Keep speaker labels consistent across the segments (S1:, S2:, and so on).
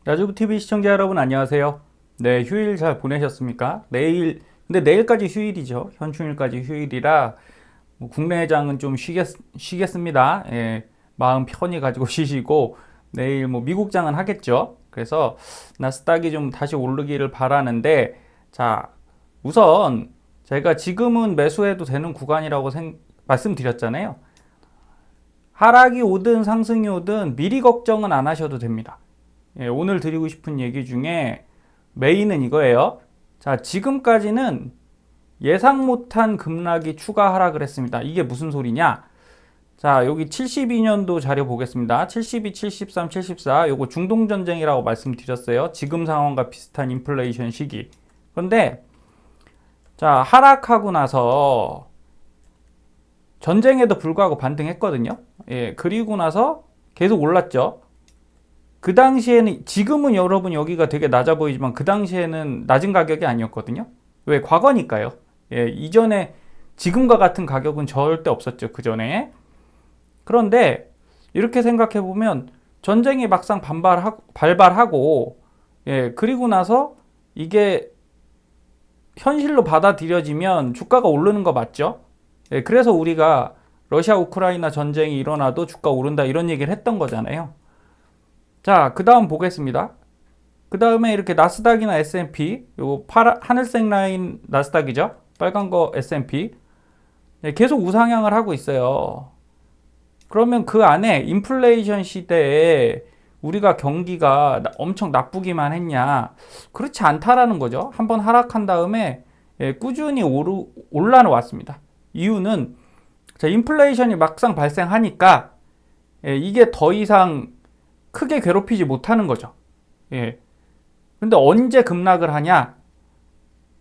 S1: 나주부TV 시청자 여러분 안녕하세요. 네, 휴일 잘 보내셨습니까? 근데 내일까지 휴일이죠. 현충일까지 휴일이라 뭐 국내장은 좀 쉬겠습니다. 예, 마음 편히 가지고 쉬시고 내일 뭐 미국장은 하겠죠. 그래서 나스닥이 좀 다시 오르기를 바라는데, 자, 우선 제가 지금은 매수해도 되는 구간이라고 말씀드렸잖아요. 하락이 오든 상승이 오든 미리 걱정은 안 하셔도 됩니다. 예, 오늘 드리고 싶은 얘기 중에 메인은 이거예요. 자, 지금까지는 예상 못한 급락이 추가 하락을 했습니다. 이게 무슨 소리냐? 자, 여기 72년도 자료 보겠습니다. 72, 73, 74. 요거 중동전쟁이라고 말씀드렸어요. 지금 상황과 비슷한 인플레이션 시기. 그런데, 자, 하락하고 나서 전쟁에도 불구하고 반등했거든요. 예, 그리고 나서 계속 올랐죠. 그 당시에는, 지금은 여러분 여기가 되게 낮아 보이지만 그 당시에는 낮은 가격이 아니었거든요. 왜? 과거니까요. 예, 이전에 지금과 같은 가격은 절대 없었죠. 그 전에. 그런데 이렇게 생각해 보면 전쟁이 막상 발발하고, 예, 그리고 나서 이게 현실로 받아들여지면 주가가 오르는 거 맞죠? 예, 그래서 우리가 러시아 우크라이나 전쟁이 일어나도 주가 오른다 이런 얘기를 했던 거잖아요. 자, 그 다음 보겠습니다. 그 다음에 이렇게 나스닥이나 S&P, 요거 하늘색 라인 나스닥이죠? 빨간 거 S&P. 네, 계속 우상향을 하고 있어요. 그러면 그 안에 인플레이션 시대에 우리가 경기가 엄청 나쁘기만 했냐? 그렇지 않다라는 거죠. 한번 하락한 다음에 꾸준히 올라왔습니다. 이유는 자, 인플레이션이 막상 발생하니까 이게 더 이상 크게 괴롭히지 못하는 거죠. 예. 근데 언제 급락을 하냐?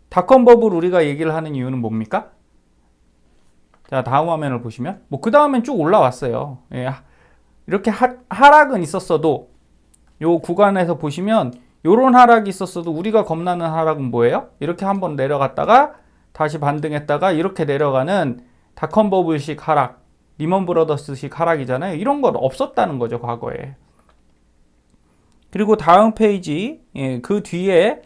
S1: 닷컴버블 우리가 얘기를 하는 이유는 뭡니까? 자, 다음 화면을 보시면 뭐 그 다음엔 쭉 올라왔어요. 예. 이렇게 하락은 있었어도 요 구간에서 보시면 요런 하락이 있었어도 우리가 겁나는 하락은 뭐예요? 이렇게 한번 내려갔다가 다시 반등했다가 이렇게 내려가는 닷컴버블식 하락, 리먼 브러더스식 하락이잖아요. 이런 건 없었다는 거죠, 과거에. 그리고 다음 페이지, 예, 그 뒤에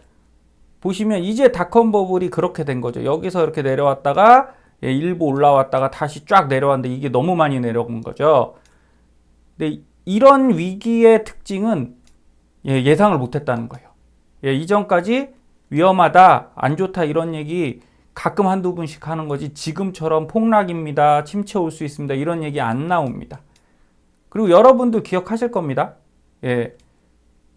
S1: 보시면 이제 닷컴 버블이 그렇게 된 거죠. 여기서 이렇게 내려왔다가 예, 일부 올라왔다가 다시 쫙 내려왔는데 이게 너무 많이 내려온 거죠. 근데 이런 위기의 특징은 예, 상을 못했다는 거예요. 예, 이전까지 위험하다, 안 좋다 이런 얘기 가끔 한두 분씩 하는 거지 지금처럼 폭락입니다, 침체 올 수 있습니다 이런 얘기 안 나옵니다. 그리고 여러분도 기억하실 겁니다. 예,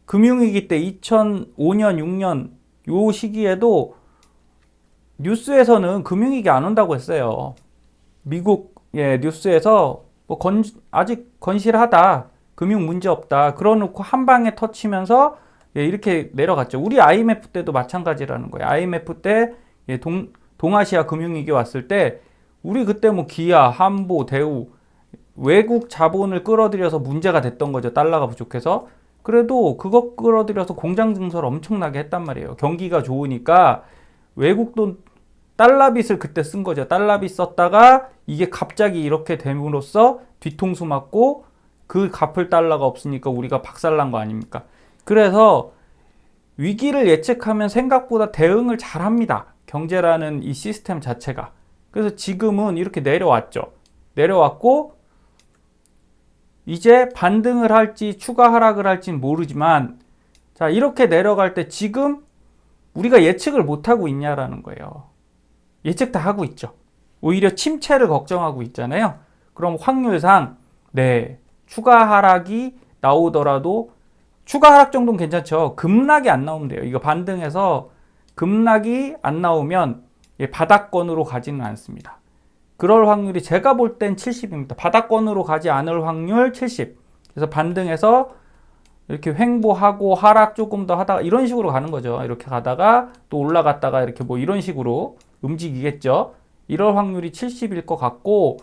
S1: 금융위기 때 2005년, 6년 요 시기에도 뉴스에서는 금융위기 안 온다고 했어요. 미국 뉴스에서 뭐 아직 건실하다, 금융 문제 없다, 그러놓고 한 방에 터치면서 이렇게 내려갔죠. 우리 IMF 때도 마찬가지라는 거예요. IMF 때 동아시아 금융위기 왔을 때 우리 그때 뭐 기아, 한보, 대우 외국 자본을 끌어들여서 문제가 됐던 거죠. 달러가 부족해서. 그래도 그거 끌어들여서 공장 증설을 엄청나게 했단 말이에요. 경기가 좋으니까 외국 돈 달러빚을 그때 쓴 거죠. 달러빚 썼다가 이게 갑자기 이렇게 됨으로써 뒤통수 맞고 그 갚을 달러가 없으니까 우리가 박살난 거 아닙니까? 그래서 위기를 예측하면 생각보다 대응을 잘합니다. 경제라는 이 시스템 자체가. 그래서 지금은 이렇게 내려왔죠. 내려왔고 이제 반등을 할지 추가 하락을 할지는 모르지만 자, 이렇게 내려갈 때 지금 우리가 예측을 못하고 있냐라는 거예요. 예측 다 하고 있죠. 오히려 침체를 걱정하고 있잖아요. 그럼 확률상 네, 추가 하락이 나오더라도 추가 하락 정도는 괜찮죠. 급락이 안 나오면 돼요. 이거 반등해서 급락이 안 나오면 바닥권으로 가지는 않습니다. 그럴 확률이 제가 볼 땐 70입니다. 바닥권으로 가지 않을 확률 70. 그래서 반등해서 이렇게 횡보하고 하락 조금 더 하다가 이런 식으로 가는 거죠. 이렇게 가다가 또 올라갔다가 이렇게 뭐 이런 식으로 움직이겠죠. 이럴 확률이 70일 것 같고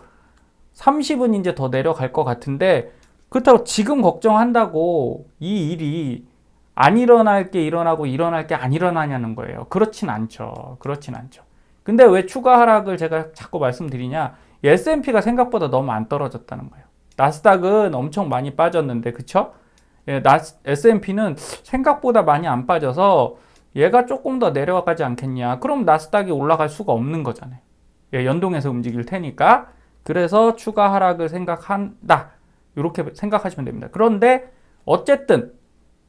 S1: 30은 이제 더 내려갈 것 같은데 그렇다고 지금 걱정한다고 이 일이 안 일어날 게 일어나고 일어날 게 안 일어나냐는 거예요. 그렇진 않죠. 그렇진 않죠. 근데 왜 추가 하락을 제가 자꾸 말씀드리냐? S&P가 생각보다 너무 안 떨어졌다는 거예요. 나스닥은 엄청 많이 빠졌는데, 그쵸? 예, S&P는 생각보다 많이 안 빠져서 얘가 조금 더 내려가지 않겠냐. 그럼 나스닥이 올라갈 수가 없는 거잖아요. 예, 연동해서 움직일 테니까. 그래서 추가 하락을 생각한다. 이렇게 생각하시면 됩니다. 그런데 어쨌든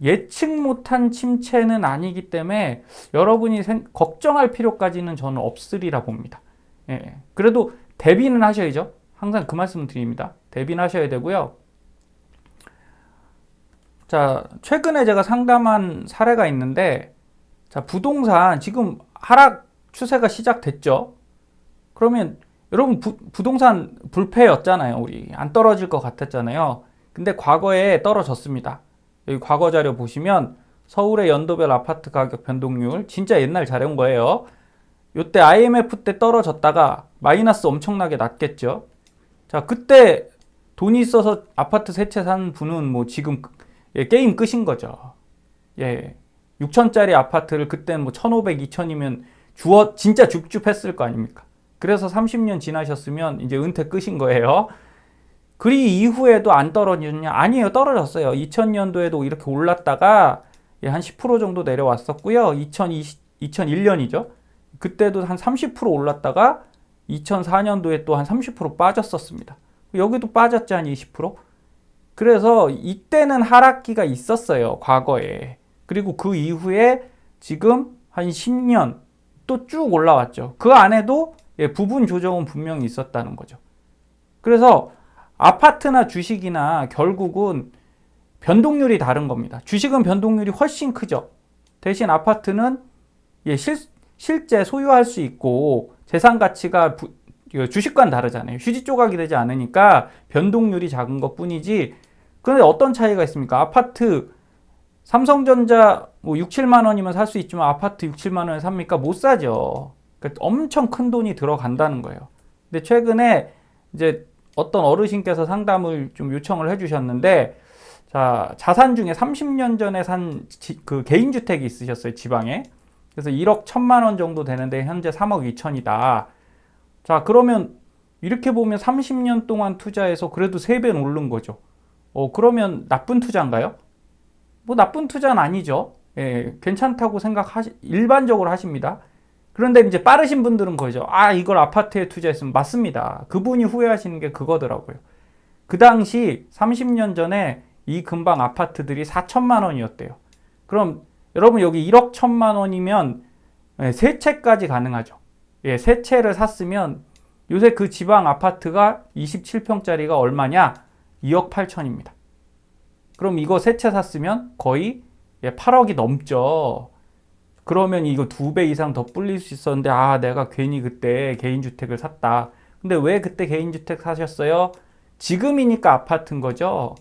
S1: 예측 못한 침체는 아니기 때문에 여러분이 걱정할 필요까지는 저는 없으리라 봅니다. 예, 그래도 대비는 하셔야죠. 항상 그 말씀을 드립니다. 대비는 하셔야 되고요. 자, 최근에 제가 상담한 사례가 있는데, 자, 부동산 지금 하락 추세가 시작됐죠. 그러면 여러분 부동산 불패였잖아요. 우리 안 떨어질 것 같았잖아요. 근데 과거에 떨어졌습니다. 여기 과거 자료 보시면 서울의 연도별 아파트 가격 변동률 진짜 옛날 자료인 거예요. 요때 IMF 때 떨어졌다가 마이너스 엄청나게 났겠죠. 자, 그때 돈이 있어서 아파트 세 채 산 분은 뭐 지금 예, 게임 끝인 거죠. 예. 6천짜리 아파트를 그때는 뭐 1,500, 2천이면 진짜 줍줍했을 거 아닙니까? 그래서 30년 지나셨으면 이제 은퇴 끝인 거예요. 그 이후에도 안 떨어지냐? 아니에요. 떨어졌어요. 2000년도에도 이렇게 올랐다가 한 10% 정도 내려왔었고요. 2001년이죠. 그때도 한 30% 올랐다가 2004년도에 또 한 30% 빠졌었습니다. 여기도 빠졌지 한 20%? 그래서 이때는 하락기가 있었어요. 과거에. 그리고 그 이후에 지금 한 10년 또 쭉 올라왔죠. 그 안에도 부분 조정은 분명히 있었다는 거죠. 그래서 아파트나 주식이나 결국은 변동률이 다른 겁니다. 주식은 변동률이 훨씬 크죠. 대신 아파트는 실제 소유할 수 있고 재산 가치가 주식과는 다르잖아요. 휴지 조각이 되지 않으니까 변동률이 작은 것 뿐이지. 그런데 어떤 차이가 있습니까? 아파트 삼성전자 뭐 6, 7만 원이면 살 수 있지만 아파트 6, 7만 원에 삽니까? 못 사죠. 그러니까 엄청 큰 돈이 들어간다는 거예요. 근데 최근에 이제 어떤 어르신께서 상담을 좀 요청을 해주셨는데, 자, 자산 중에 30년 전에 산 그 개인주택이 있으셨어요, 지방에. 그래서 1억 1천만 원 정도 되는데 현재 3억 2천이다. 자, 그러면 이렇게 보면 30년 동안 투자해서 그래도 3배는 오른 거죠. 그러면 나쁜 투자인가요? 뭐 나쁜 투자는 아니죠. 예, 괜찮다고 일반적으로 하십니다. 그런데 이제 빠르신 분들은 거죠. 아, 이걸 아파트에 투자했으면 맞습니다. 그분이 후회하시는 게 그거더라고요. 그 당시 30년 전에 이 근방 아파트들이 4천만 원이었대요. 그럼 여러분 여기 1억 1천만 원이면 세 채까지 가능하죠. 예, 세 채를 샀으면 요새 그 지방 아파트가 27평짜리가 얼마냐? 2억 8천입니다. 그럼 이거 세 채 샀으면 거의 8억이 넘죠. 그러면 이거 2배 이상 더 불릴 수 있었는데, 아, 내가 괜히 그때 개인주택을 샀다. 근데 왜 그때 개인주택 사셨어요? 지금이니까 아파트인 거죠.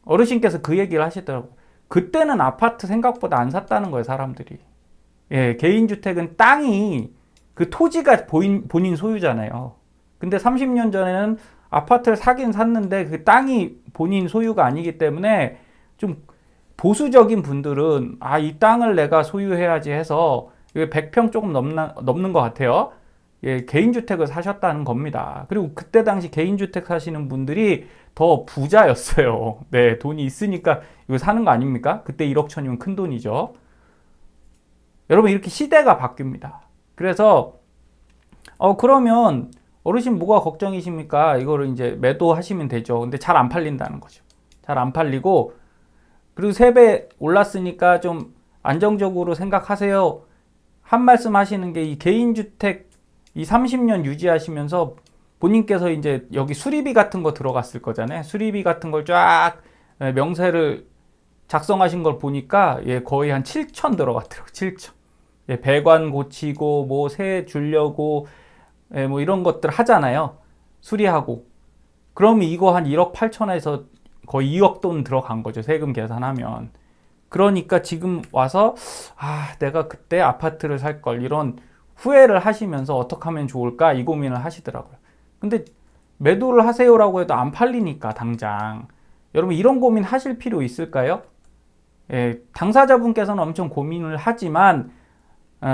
S1: 어르신께서 그 얘기를 하시더라고요. 그때는 아파트 생각보다 안 샀다는 거예요, 사람들이. 예, 개인주택은 땅이 그 토지가 본인 소유잖아요. 근데 30년 전에는 아파트를 사긴 샀는데 그 땅이 본인 소유가 아니기 때문에 좀 보수적인 분들은 아, 이 땅을 내가 소유해야지 해서 100평 조금 넘는 것 같아요. 예, 개인주택을 사셨다는 겁니다. 그리고 그때 당시 개인주택 사시는 분들이 더 부자였어요. 네, 돈이 있으니까 이거 사는 거 아닙니까? 그때 1억 천이면 큰 돈이죠. 여러분 이렇게 시대가 바뀝니다. 그래서 그러면 어르신 뭐가 걱정이십니까? 이거를 이제 매도하시면 되죠. 근데 잘 안 팔린다는 거죠. 잘 안 팔리고 그리고 3배 올랐으니까 좀 안정적으로 생각하세요. 한 말씀 하시는 게 이 개인주택 이 30년 유지하시면서 본인께서 이제 여기 수리비 같은 거 들어갔을 거잖아요. 수리비 같은 걸 쫙 명세를 작성하신 걸 보니까 거의 한 7천 들어갔더라고요. 7천. 배관 고치고 뭐 새 주려고 뭐 이런 것들 하잖아요. 수리하고. 그럼 이거 한 1억 8천에서 거의 2억 돈 들어간 거죠. 세금 계산하면. 그러니까 지금 와서 내가 그때 아파트를 살 걸 이런 후회를 하시면서 어떻게 하면 좋을까 이 고민을 하시더라고요. 근데 매도를 하세요라고 해도 안 팔리니까 당장. 여러분 이런 고민 하실 필요 있을까요? 예, 당사자분께서는 엄청 고민을 하지만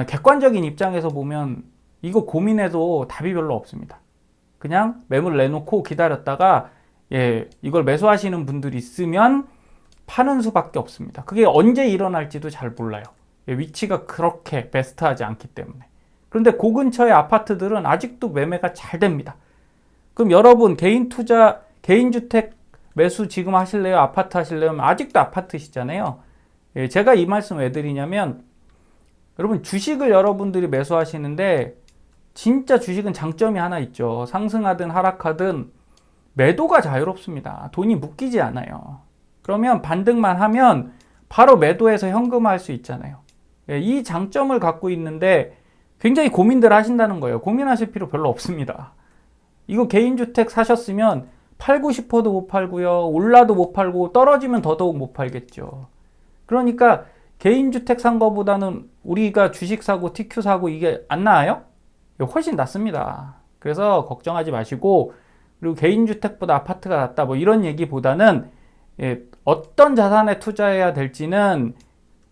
S1: 객관적인 입장에서 보면 이거 고민해도 답이 별로 없습니다. 그냥 매물 내놓고 기다렸다가 이걸 매수하시는 분들이 있으면 파는 수밖에 없습니다. 그게 언제 일어날지도 잘 몰라요. 위치가 그렇게 베스트하지 않기 때문에. 그런데 그 근처의 아파트들은 아직도 매매가 잘 됩니다. 그럼 여러분 개인 투자, 개인 주택 매수 지금 하실래요? 아파트 하실래요? 아직도 아파트시잖아요. 제가 이 말씀 왜 드리냐면 여러분 주식을 여러분들이 매수하시는데 진짜 주식은 장점이 하나 있죠. 상승하든 하락하든 매도가 자유롭습니다. 돈이 묶이지 않아요. 그러면 반등만 하면 바로 매도해서 현금화할 수 있잖아요. 이 장점을 갖고 있는데 굉장히 고민들 하신다는 거예요. 고민하실 필요 별로 없습니다. 이거 개인주택 사셨으면 팔고 싶어도 못 팔고요. 올라도 못 팔고 떨어지면 더더욱 못 팔겠죠. 그러니까 개인주택 산 거보다는 우리가 주식 사고 TQ 사고 이게 안 나아요? 훨씬 낫습니다. 그래서 걱정하지 마시고, 그리고 개인주택보다 아파트가 낫다 뭐 이런 얘기보다는 어떤 자산에 투자해야 될지는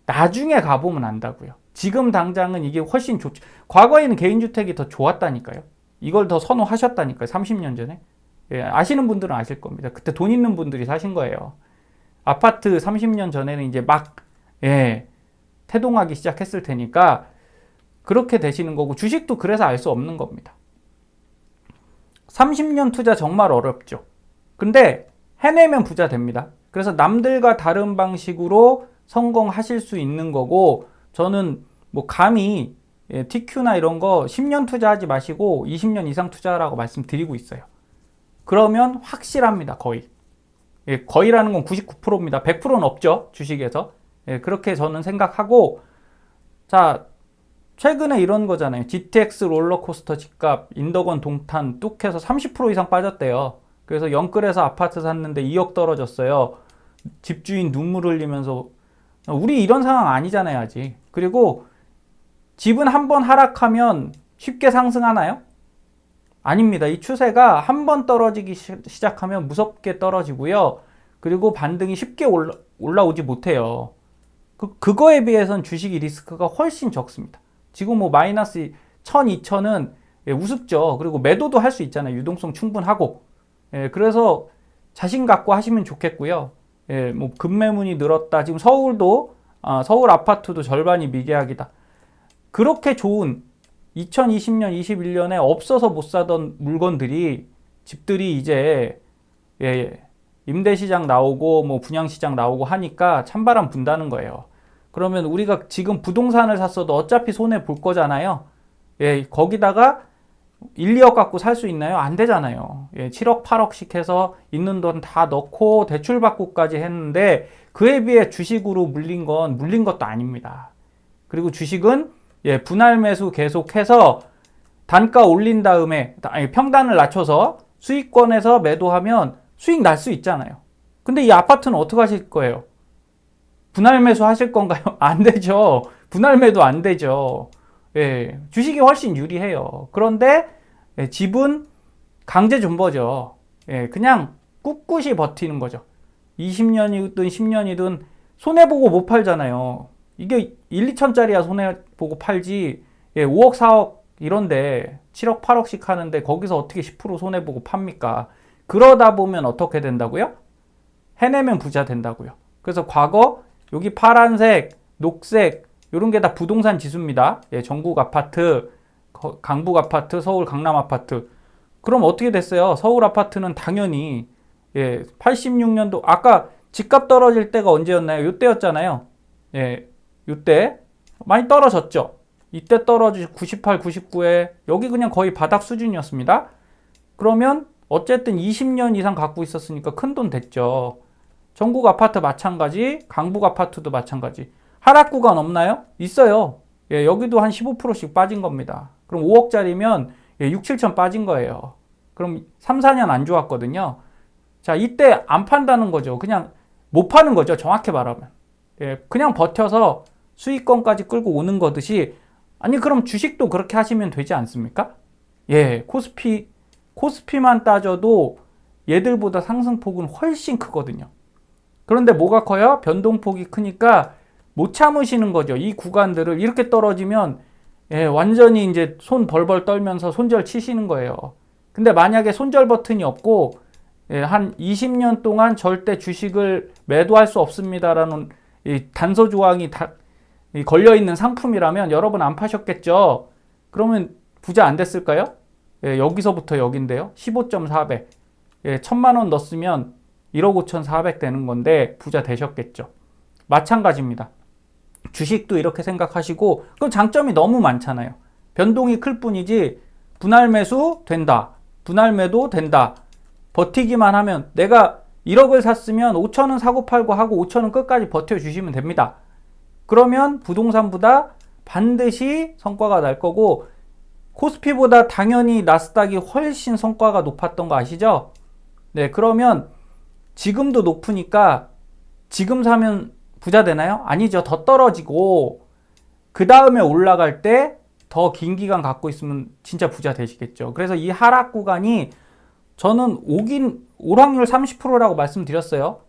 S1: 나중에 가보면 안다고요. 지금 당장은 이게 훨씬 좋죠. 과거에는 개인주택이 더 좋았다니까요. 이걸 더 선호하셨다니까요. 30년 전에. 아시는 분들은 아실 겁니다. 그때 돈 있는 분들이 사신 거예요. 아파트 30년 전에는 이제 막 태동하기 시작했을 테니까 그렇게 되시는 거고, 주식도 그래서 알 수 없는 겁니다. 30년 투자 정말 어렵죠. 근데 해내면 부자 됩니다. 그래서 남들과 다른 방식으로 성공하실 수 있는 거고, 저는 뭐 감히 TQ나 이런 거 10년 투자하지 마시고 20년 이상 투자하라고 말씀드리고 있어요. 그러면 확실합니다. 거의. 거의라는 건 99%입니다. 100%는 없죠. 주식에서. 그렇게 저는 생각하고, 자, 최근에 이런 거잖아요. GTX 롤러코스터 집값, 인덕원 동탄 뚝 해서 30% 이상 빠졌대요. 그래서 영끌에서 아파트 샀는데 2억 떨어졌어요. 집주인 눈물 흘리면서. 우리 이런 상황 아니잖아요, 아직. 그리고 집은 한번 하락하면 쉽게 상승하나요? 아닙니다. 이 추세가 한번 떨어지기 시작하면 무섭게 떨어지고요. 그리고 반등이 쉽게 올라오지 못해요. 그거에 비해서는 주식이 리스크가 훨씬 적습니다. 지금 뭐 마이너스 1000, 2000은 우습죠. 그리고 매도도 할 수 있잖아요. 유동성 충분하고. 그래서 자신 갖고 하시면 좋겠고요. 뭐 급매물이 늘었다. 지금 서울도 서울 아파트도 절반이 미계약이다. 그렇게 좋은 2020년, 21년에 없어서 못 사던 물건들이, 집들이 이제 임대시장 나오고 뭐 분양시장 나오고 하니까 찬바람 분다는 거예요. 그러면 우리가 지금 부동산을 샀어도 어차피 손해 볼 거잖아요. 거기다가 1, 2억 갖고 살 수 있나요? 안 되잖아요. 7억, 8억씩 해서 있는 돈 다 넣고 대출 받고까지 했는데 그에 비해 주식으로 물린 것도 아닙니다. 그리고 주식은 분할 매수 계속해서 단가 올린 다음에 평단을 낮춰서 수익권에서 매도하면 수익 날 수 있잖아요. 근데 이 아파트는 어떻게 하실 거예요? 분할 매수 하실 건가요? 안 되죠. 분할 매도 안 되죠. 주식이 훨씬 유리해요. 그런데 집은 강제 존버죠. 그냥 꿋꿋이 버티는 거죠. 20년이든 10년이든 손해보고 못 팔잖아요. 이게 1, 2천짜리야 손해보고 팔지 5억, 4억 이런데 7억, 8억씩 하는데 거기서 어떻게 10% 손해보고 팝니까? 그러다 보면 어떻게 된다고요? 해내면 부자 된다고요. 그래서 과거 여기 파란색, 녹색 이런 게 다 부동산 지수입니다. 전국 아파트, 강북 아파트, 서울 강남 아파트. 그럼 어떻게 됐어요? 서울 아파트는 당연히 86년도 아까 집값 떨어질 때가 언제였나요? 이때였잖아요. 이때 많이 떨어졌죠. 이때 떨어지고 98, 99에 여기 그냥 거의 바닥 수준이었습니다. 그러면 어쨌든 20년 이상 갖고 있었으니까 큰돈 됐죠. 전국 아파트 마찬가지, 강북 아파트도 마찬가지. 하락 구간 없나요? 있어요. 여기도 한 15%씩 빠진 겁니다. 그럼 5억짜리면 6, 7천 빠진 거예요. 그럼 3, 4년 안 좋았거든요. 자, 이때 안 판다는 거죠. 그냥 못 파는 거죠. 정확히 말하면. 그냥 버텨서 수익권까지 끌고 오는 거듯이, 아니 그럼 주식도 그렇게 하시면 되지 않습니까? 코스피만 따져도 얘들보다 상승폭은 훨씬 크거든요. 그런데 뭐가 커요? 변동폭이 크니까 못 참으시는 거죠. 이 구간들을 이렇게 떨어지면 완전히 이제 손 벌벌 떨면서 손절 치시는 거예요. 근데 만약에 손절 버튼이 없고 한 20년 동안 절대 주식을 매도할 수 없습니다라는 이 단서 조항이 걸려있는 상품이라면 여러분 안 파셨겠죠? 그러면 부자 안 됐을까요? 여기서부터 여긴데요. 15.4배. 1000만 원 넣었으면 1억 5,400 되는 건데 부자 되셨겠죠. 마찬가지입니다. 주식도 이렇게 생각하시고, 그럼 장점이 너무 많잖아요. 변동이 클 뿐이지 분할 매수 된다. 분할 매도 된다. 버티기만 하면, 내가 1억을 샀으면 5천원 사고 팔고 하고 5천원 끝까지 버텨주시면 됩니다. 그러면 부동산보다 반드시 성과가 날 거고, 코스피보다 당연히 나스닥이 훨씬 성과가 높았던 거 아시죠? 네, 그러면 지금도 높으니까 지금 사면 부자 되나요? 아니죠. 더 떨어지고 그 다음에 올라갈 때 더 긴 기간 갖고 있으면 진짜 부자 되시겠죠. 그래서 이 하락 구간이 저는 올 확률 30%라고 말씀드렸어요.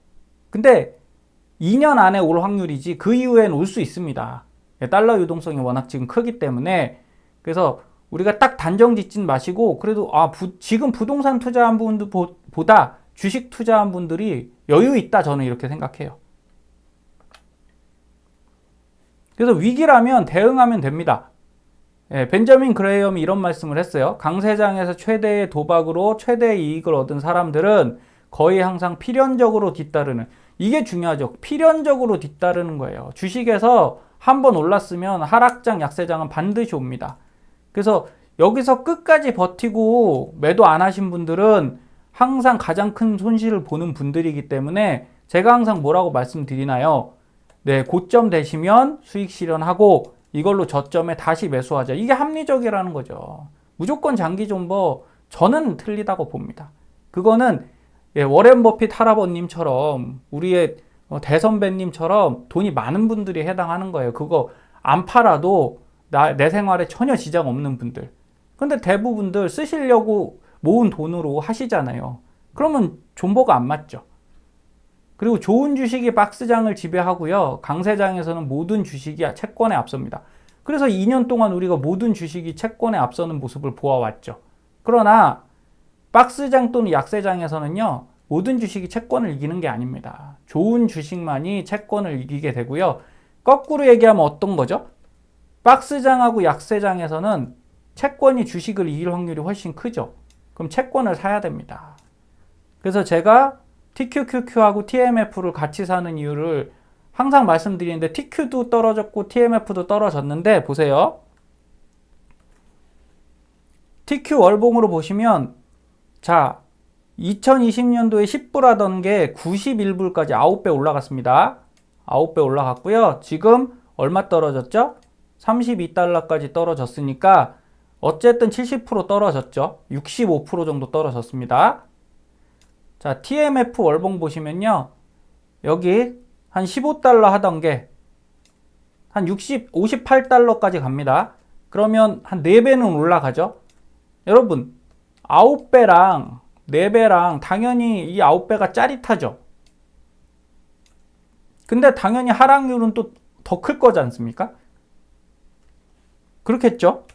S1: 근데 2년 안에 올 확률이지 그 이후엔 올 수 있습니다. 달러 유동성이 워낙 지금 크기 때문에. 그래서 우리가 딱 단정 짓진 마시고, 그래도 지금 부동산 투자한 분들보다 주식 투자한 분들이 여유 있다, 저는 이렇게 생각해요. 그래서 위기라면 대응하면 됩니다. 벤저민 그레이엄이 이런 말씀을 했어요. 강세장에서 최대의 도박으로 최대의 이익을 얻은 사람들은 거의 항상 필연적으로 뒤따르는, 이게 중요하죠. 필연적으로 뒤따르는 거예요. 주식에서 한번 올랐으면 하락장, 약세장은 반드시 옵니다. 그래서 여기서 끝까지 버티고 매도 안 하신 분들은 항상 가장 큰 손실을 보는 분들이기 때문에 제가 항상 뭐라고 말씀드리나요? 네, 고점 되시면 수익 실현하고 이걸로 저점에 다시 매수하자. 이게 합리적이라는 거죠. 무조건 장기 존버, 저는 틀리다고 봅니다. 그거는 워렌 버핏 할아버님처럼, 우리의 대선배님처럼 돈이 많은 분들이 해당하는 거예요. 그거 안 팔아도 내 생활에 전혀 지장 없는 분들. 근데 대부분들 쓰시려고 모은 돈으로 하시잖아요. 그러면 존버가 안 맞죠. 그리고 좋은 주식이 박스장을 지배하고요. 강세장에서는 모든 주식이 채권에 앞섭니다. 그래서 2년 동안 우리가 모든 주식이 채권에 앞서는 모습을 보아왔죠. 그러나 박스장 또는 약세장에서는요, 모든 주식이 채권을 이기는 게 아닙니다. 좋은 주식만이 채권을 이기게 되고요. 거꾸로 얘기하면 어떤 거죠? 박스장하고 약세장에서는 채권이 주식을 이길 확률이 훨씬 크죠. 그럼 채권을 사야 됩니다. 그래서 제가 TQQQ하고 TMF를 같이 사는 이유를 항상 말씀드리는데, TQ도 떨어졌고 TMF도 떨어졌는데 보세요. TQ 월봉으로 보시면, 자, 2020년도에 10불 하던 게 91불까지 9배 올라갔습니다. 9배 올라갔고요. 지금 얼마 떨어졌죠? 32달러까지 떨어졌으니까 어쨌든 70% 떨어졌죠. 65% 정도 떨어졌습니다. 자, TMF 월봉 보시면요. 여기 한 15달러 하던 게 한 58달러까지 갑니다. 그러면 한 4배는 올라가죠. 여러분, 9배랑 4배랑 당연히 이 9배가 짜릿하죠. 근데 당연히 하락률은 또 더 클 거지 않습니까? 그렇겠죠?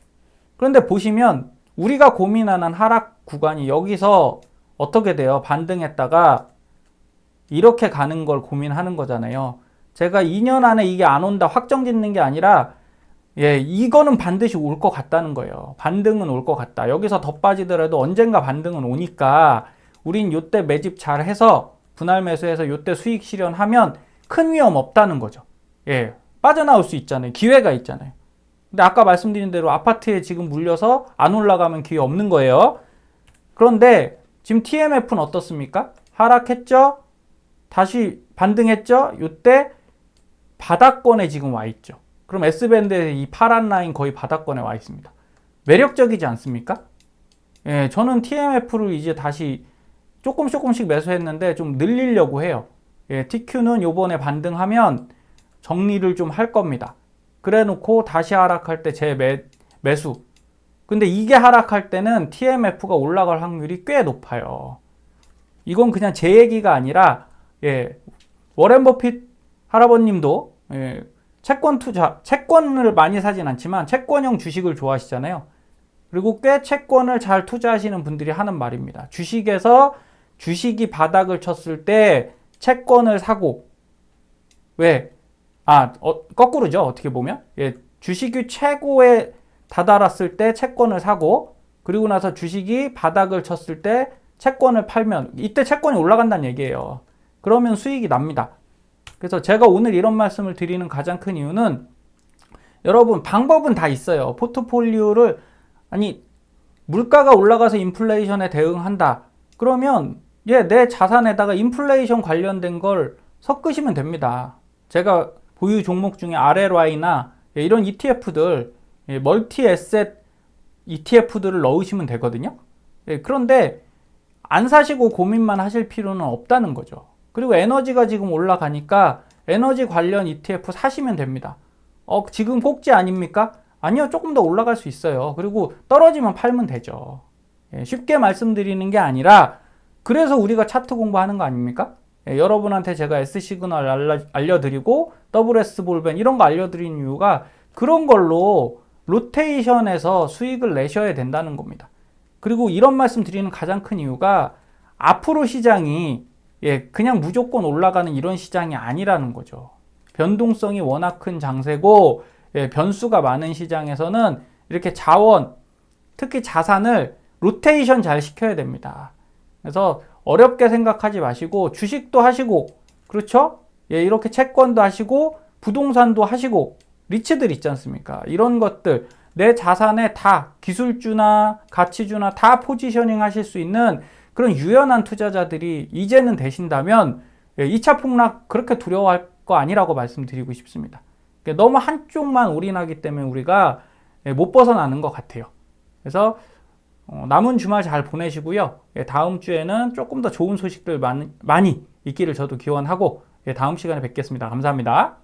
S1: 그런데 보시면 우리가 고민하는 하락 구간이 여기서 어떻게 돼요? 반등했다가 이렇게 가는 걸 고민하는 거잖아요. 제가 2년 안에 이게 안 온다 확정 짓는 게 아니라, 이거는 반드시 올 것 같다는 거예요. 반등은 올 것 같다. 여기서 더 빠지더라도 언젠가 반등은 오니까 우린 요때 매집 잘 해서 분할 매수해서 요때 수익 실현하면 큰 위험 없다는 거죠. 빠져나올 수 있잖아요. 기회가 있잖아요. 근데 아까 말씀드린 대로 아파트에 지금 물려서 안 올라가면 기회 없는 거예요. 그런데 지금 TMF는 어떻습니까? 하락했죠? 다시 반등했죠? 이때 바닥권에 지금 와 있죠. 그럼 S밴드의 이 파란 라인 거의 바닥권에 와 있습니다. 매력적이지 않습니까? 저는 TMF를 이제 다시 조금씩 매수했는데 좀 늘리려고 해요. TQ는 요번에 반등하면 정리를 좀 할 겁니다. 그래 놓고 다시 하락할 때 제 매수. 근데 이게 하락할 때는 TMF가 올라갈 확률이 꽤 높아요. 이건 그냥 제 얘기가 아니라, 워렌 버핏 할아버님도 채권 투자, 채권을 많이 사진 않지만 채권형 주식을 좋아하시잖아요. 그리고 꽤 채권을 잘 투자하시는 분들이 하는 말입니다. 주식에서 주식이 바닥을 쳤을 때 채권을 사고, 왜? 거꾸로죠. 어떻게 보면. 예, 주식이 최고에 다다랐을 때 채권을 사고, 그리고 나서 주식이 바닥을 쳤을 때 채권을 팔면, 이때 채권이 올라간다는 얘기예요. 그러면 수익이 납니다. 그래서 제가 오늘 이런 말씀을 드리는 가장 큰 이유는, 여러분, 방법은 다 있어요. 포트폴리오를, 물가가 올라가서 인플레이션에 대응한다. 그러면, 내 자산에다가 인플레이션 관련된 걸 섞으시면 됩니다. 제가 보유 종목 중에 RLY나 이런 ETF들, 멀티 에셋 ETF들을 넣으시면 되거든요. 그런데 안 사시고 고민만 하실 필요는 없다는 거죠. 그리고 에너지가 지금 올라가니까 에너지 관련 ETF 사시면 됩니다. 지금 꼭지 아닙니까? 아니요, 조금 더 올라갈 수 있어요. 그리고 떨어지면 팔면 되죠. 쉽게 말씀드리는 게 아니라, 그래서 우리가 차트 공부하는 거 아닙니까? 여러분한테 제가 S시그널 알려드리고 WS볼벤 이런 거 알려드리는 이유가 그런 걸로 로테이션에서 수익을 내셔야 된다는 겁니다. 그리고 이런 말씀 드리는 가장 큰 이유가 앞으로 시장이 그냥 무조건 올라가는 이런 시장이 아니라는 거죠. 변동성이 워낙 큰 장세고 변수가 많은 시장에서는 이렇게 자원, 특히 자산을 로테이션 잘 시켜야 됩니다. 그래서 어렵게 생각하지 마시고 주식도 하시고, 그렇죠? 이렇게 채권도 하시고 부동산도 하시고 리츠들 있지 않습니까? 이런 것들 내 자산에 다 기술주나 가치주나 다 포지셔닝 하실 수 있는 그런 유연한 투자자들이 이제는 되신다면 2차 폭락 그렇게 두려워할 거 아니라고 말씀드리고 싶습니다. 너무 한쪽만 올인하기 때문에 우리가 못 벗어나는 것 같아요. 그래서 남은 주말 잘 보내시고요. 다음 주에는 조금 더 좋은 소식들 많이 있기를 저도 기원하고 다음 시간에 뵙겠습니다. 감사합니다.